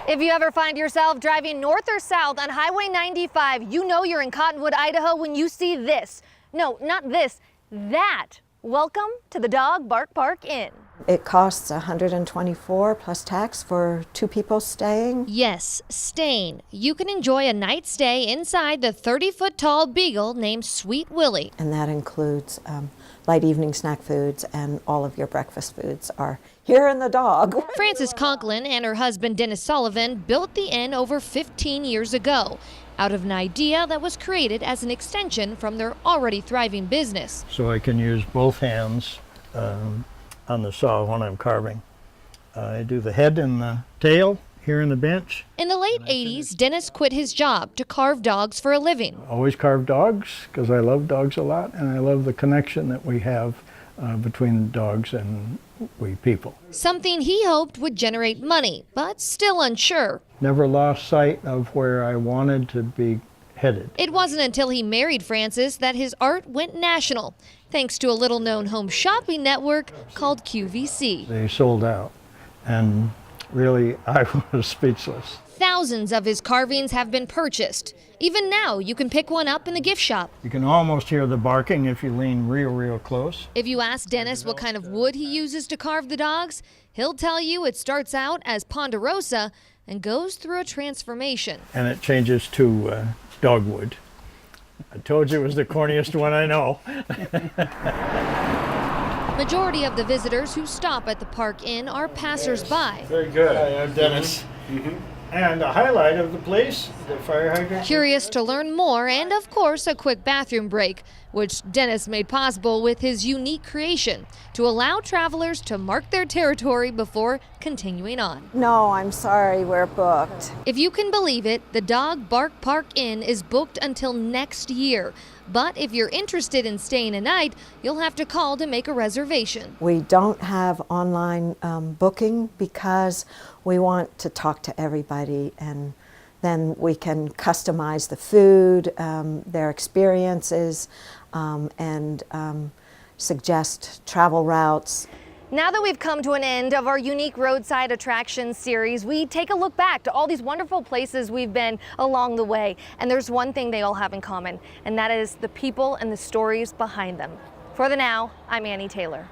If you ever find yourself driving north or south on Highway 95, you know you're in Cottonwood, Idaho when you see this. No, not this, that. Welcome to the Dog Bark Park Inn. It costs $124 plus tax for 2 people staying. Yes, staying. You can enjoy a night stay inside the 30-foot-tall beagle named Sweet Willie. And that includes light evening snack foods, and all of your breakfast foods are here in the dog. Frances Conklin and her husband Dennis Sullivan built the inn over 15 years ago out of an idea that was created as an extension from their already thriving business. So I can use both hands on the saw when I'm carving. I do the head and the tail here in the bench. In the late 80s, Dennis quit his job to carve dogs for a living. Always carve dogs because I love dogs a lot, and I love the connection that we have between dogs and we people. Something he hoped would generate money, but still unsure. Never lost sight of where I wanted to be headed. It wasn't until he married Frances that his art went national, thanks to a little-known home shopping network called QVC. They sold out, and really I was speechless. Thousands of his carvings have been purchased. Even now, you can pick one up in the gift shop. You can almost hear the barking if you lean real close. If you ask Dennis what kind of wood he uses to carve the dogs, he'll tell you it starts out as ponderosa and goes through a transformation. And it changes to dogwood. I told you it was the corniest one I know. Majority of the visitors who stop at the Park Inn are passers-by. Very good. Hi, I'm Dennis. And the highlight of the place, the fire hydrant. Curious to learn more, and of course a quick bathroom break, which Dennis made possible with his unique creation to allow travelers to mark their territory before continuing on. No, I'm sorry, we're booked. If you can believe it, the Dog Bark Park Inn is booked until next year. But if you're interested in staying a night, you'll have to call to make a reservation. We don't have online booking because we want to talk to everybody, and then we can customize the food, their experiences, and suggest travel routes. Now that we've come to an end of our unique roadside attractions series, we take a look back to all these wonderful places we've been along the way. And there's one thing they all have in common, and that is the people and the stories behind them. For the now, I'm Annie Taylor.